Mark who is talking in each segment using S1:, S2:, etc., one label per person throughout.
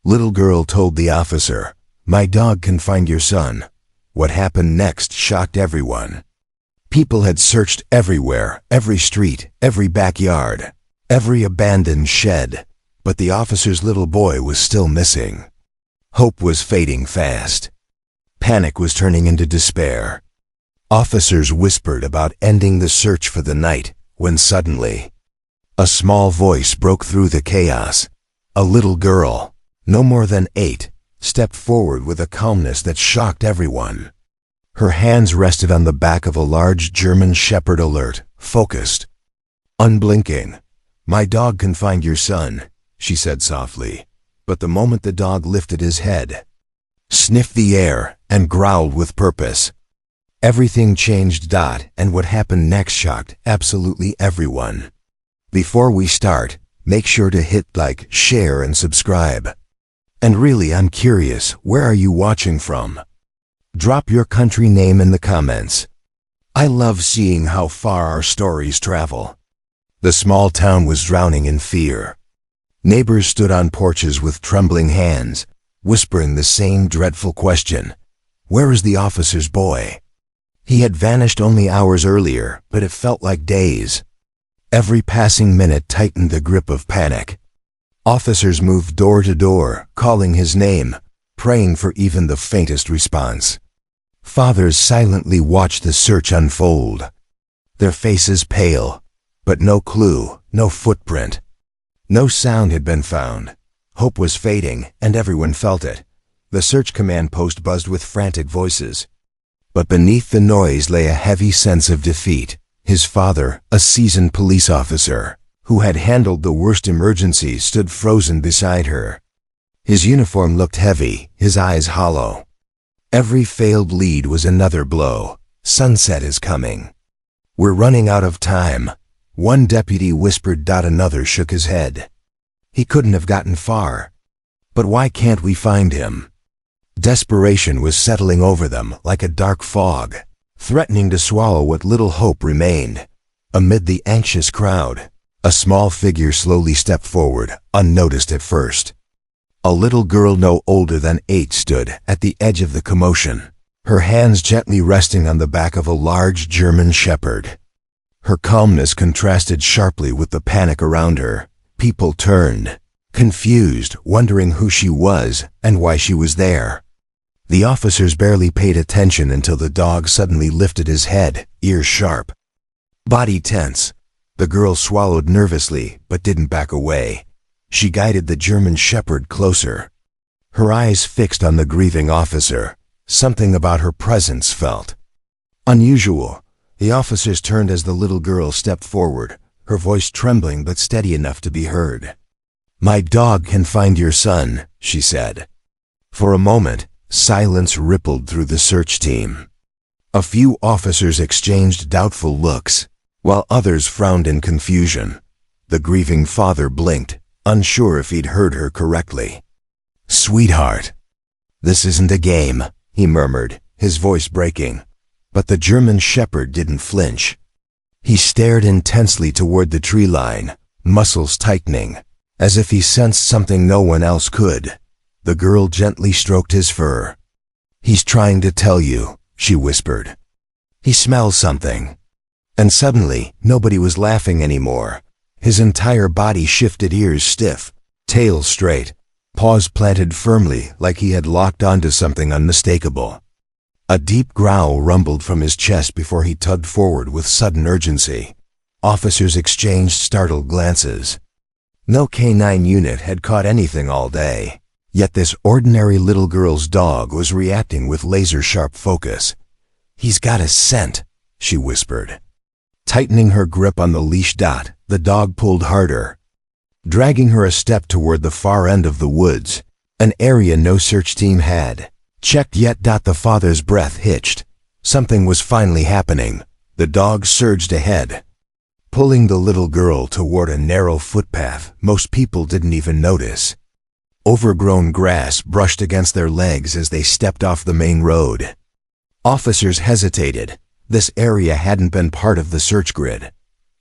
S1: Little girl told the officer, "My dog can find your son." What happened next shocked everyone. People had searched everywhere, every street, every backyard, every abandoned shed, but the officer's little boy was still missing. Hope was fading fast. Panic was turning into despair. Officers whispered about ending the search for the night, when suddenly, a small voice broke through the chaos. A little girl, no more than 8, stepped forward with a calmness that shocked everyone. Her hands rested on the back of a large German Shepherd, alert, focused, unblinking. "My dog can find your son," she said softly, but the moment the dog lifted his head, sniffed the air, and growled with purpose, everything changed. And what happened next shocked absolutely everyone. Before we start, make sure to hit like, share, and subscribe. And really, I'm curious, where are you watching from? Drop your country name in the comments. I love seeing how far our stories travel. The small town was drowning in fear. Neighbors stood on porches with trembling hands, whispering the same dreadful question: where is the officer's boy? He had vanished only hours earlier, but it felt like days. Every passing minute tightened the grip of panic. Officers moved door to door, calling his name, praying for even the faintest response. Fathers silently watched the search unfold, their faces pale, but no clue, no footprint. No sound had been found. Hope was fading, and everyone felt it. The search command post buzzed with frantic voices. But beneath the noise lay a heavy sense of defeat. His father, a seasoned police officer, who had handled the worst emergencies, stood frozen beside her. His uniform looked heavy, his eyes hollow. Every failed lead was another blow. Sunset is coming. We're running out of time, one deputy whispered. Another shook his head. He couldn't have gotten far. But why can't we find him? Desperation was settling over them like a dark fog, threatening to swallow what little hope remained. Amid the anxious crowd, a small figure slowly stepped forward, unnoticed at first. A little girl no older than 8 stood at the edge of the commotion, her hands gently resting on the back of a large German Shepherd. Her calmness contrasted sharply with the panic around her. People turned, confused, wondering who she was and why she was there. The officers barely paid attention until the dog suddenly lifted his head, ears sharp, body tense. The girl swallowed nervously but didn't back away. She guided the German Shepherd closer, her eyes fixed on the grieving officer. Something about her presence felt unusual. The officers turned as the little girl stepped forward, her voice trembling but steady enough to be heard. "My dog can find your son," she said. For a moment, silence rippled through the search team. A few officers exchanged doubtful looks, while others frowned in confusion. The grieving father blinked, unsure if he'd heard her correctly. "Sweetheart, this isn't a game," he murmured, his voice breaking. But the German Shepherd didn't flinch. He stared intensely toward the tree line, muscles tightening, as if he sensed something no one else could. The girl gently stroked his fur. "He's trying to tell you," she whispered. "He smells something." And suddenly, nobody was laughing anymore. His entire body shifted, ears stiff, tail straight, paws planted firmly like he had locked onto something unmistakable. A deep growl rumbled from his chest before he tugged forward with sudden urgency. Officers exchanged startled glances. No K9 unit had caught anything all day. Yet this ordinary little girl's dog was reacting with laser-sharp focus. "He's got a scent," she whispered. Tightening her grip on the leash, the dog pulled harder, dragging her a step toward the far end of the woods, an area no search team had checked yet. The father's breath hitched. Something was finally happening. The dog surged ahead, pulling the little girl toward a narrow footpath most people didn't even notice. Overgrown grass brushed against their legs as they stepped off the main road. Officers hesitated. This area hadn't been part of the search grid.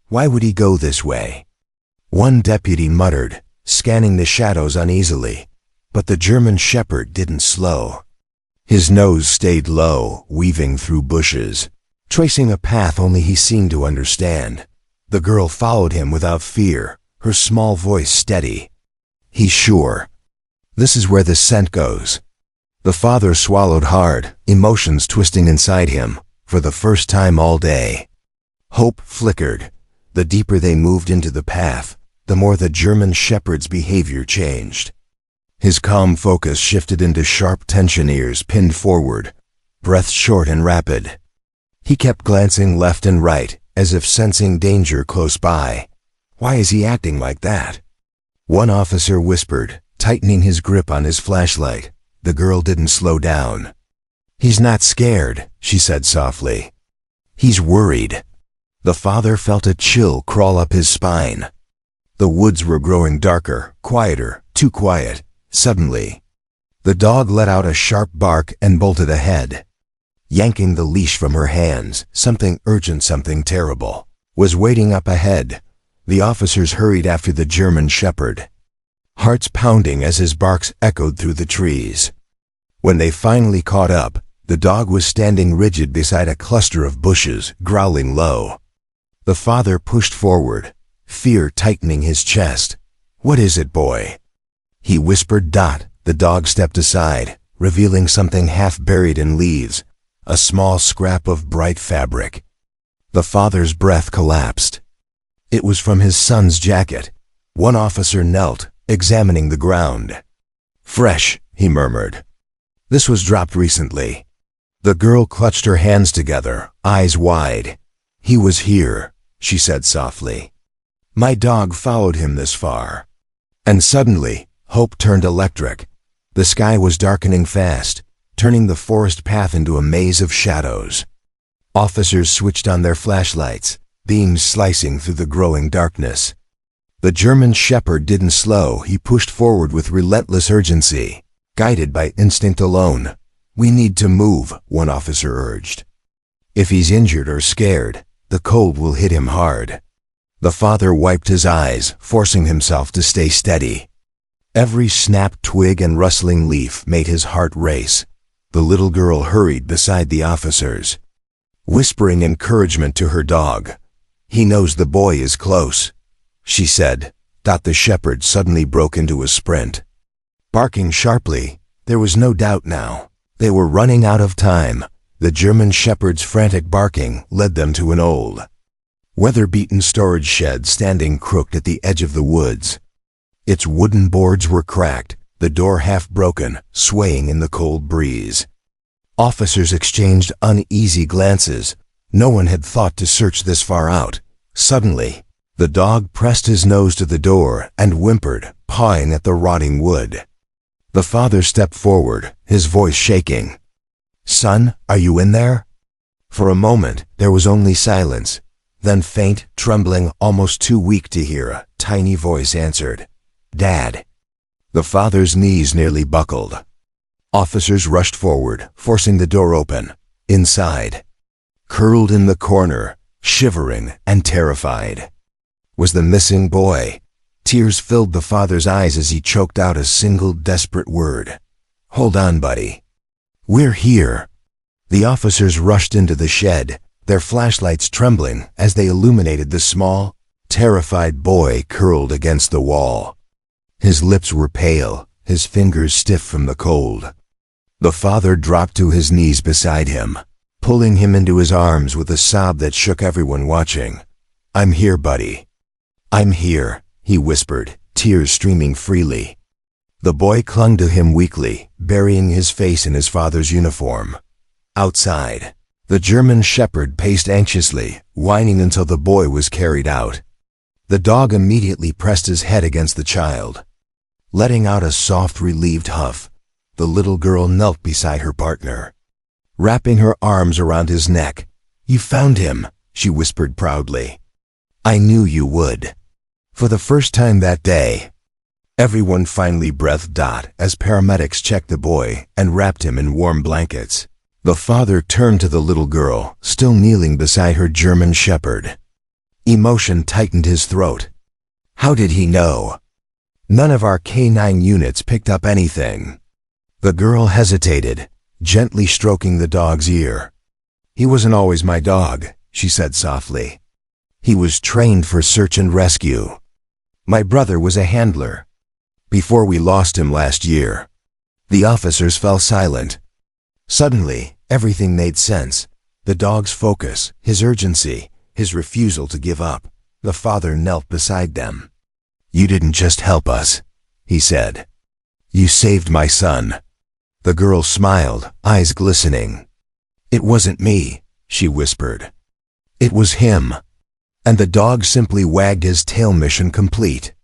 S1: Why would he go this way? One deputy muttered, scanning the shadows uneasily. But the German Shepherd didn't slow. His nose stayed low, weaving through bushes, tracing a path only he seemed to understand. The girl followed him without fear, her small voice steady. "He's sure. This is where the scent goes." The father swallowed hard, emotions twisting inside him, for the first time all day. Hope flickered. The deeper they moved into the path, the more the German Shepherd's behavior changed. His calm focus shifted into sharp tension, ears pinned forward, breath short and rapid. He kept glancing left and right, as if sensing danger close by. "Why is he acting like that?" One officer whispered, tightening his grip on his flashlight. The girl didn't slow down. "He's not scared," she said softly. "He's worried." The father felt a chill crawl up his spine. The woods were growing darker, quieter, too quiet. Suddenly, the dog let out a sharp bark and bolted ahead. Yanking the leash from her hands, something urgent, something terrible, was waiting up ahead. The officers hurried after the German Shepherd, hearts pounding as his barks echoed through the trees. When they finally caught up, the dog was standing rigid beside a cluster of bushes, growling low. The father pushed forward, fear tightening his chest. "What is it, boy?" He whispered. The dog stepped aside, revealing something half buried in leaves, a small scrap of bright fabric. The father's breath collapsed. It was from his son's jacket. One officer knelt, examining the ground. "Fresh," he murmured. "This was dropped recently." The girl clutched her hands together, eyes wide. "He was here," she said softly. "My dog followed him this far." And suddenly, hope turned electric. The sky was darkening fast, turning the forest path into a maze of shadows. Officers switched on their flashlights, beams slicing through the growing darkness. The German Shepherd didn't slow. He pushed forward with relentless urgency, guided by instinct alone. "We need to move," one officer urged. "If he's injured or scared, the cold will hit him hard." The father wiped his eyes, forcing himself to stay steady. Every snapped twig and rustling leaf made his heart race. The little girl hurried beside the officers, whispering encouragement to her dog. "He knows the boy is close," she said. The shepherd suddenly broke into a sprint. Barking sharply, there was no doubt now. They were running out of time. The German Shepherd's frantic barking led them to an old, weather-beaten storage shed standing crooked at the edge of the woods. Its wooden boards were cracked, the door half broken, swaying in the cold breeze. Officers exchanged uneasy glances. No one had thought to search this far out. Suddenly, the dog pressed his nose to the door and whimpered, pawing at the rotting wood. The father stepped forward, his voice shaking. "Son, are you in there?" For a moment, there was only silence. Then faint, trembling, almost too weak to hear, a tiny voice answered, "Dad." The father's knees nearly buckled. Officers rushed forward, forcing the door open. Inside, curled in the corner, shivering and terrified, was the missing boy. Tears filled the father's eyes as he choked out a single desperate word. "Hold on, buddy. We're here." The officers rushed into the shed, their flashlights trembling as they illuminated the small, terrified boy curled against the wall. His lips were pale, his fingers stiff from the cold. The father dropped to his knees beside him, pulling him into his arms with a sob that shook everyone watching. "I'm here, buddy. I'm here," he whispered, tears streaming freely. The boy clung to him weakly, burying his face in his father's uniform. Outside, the German Shepherd paced anxiously, whining until the boy was carried out. The dog immediately pressed his head against the child, letting out a soft, relieved huff. The little girl knelt beside her partner, wrapping her arms around his neck. "You found him," she whispered proudly. "I knew you would." For the first time that day, everyone finally breathed. As paramedics checked the boy and wrapped him in warm blankets, the father turned to the little girl, still kneeling beside her German Shepherd. Emotion tightened his throat. How did he know? None of our K9 units picked up anything. The girl hesitated, gently stroking the dog's ear. "He wasn't always my dog," she said softly. "He was trained for search and rescue. My brother was a handler. Before we lost him last year." The officers fell silent. Suddenly, everything made sense. The dog's focus, his urgency, his refusal to give up. The father knelt beside them. "You didn't just help us," he said. "You saved my son." The girl smiled, eyes glistening. "It wasn't me," she whispered. "It was him." And the dog simply wagged his tail. Mission complete.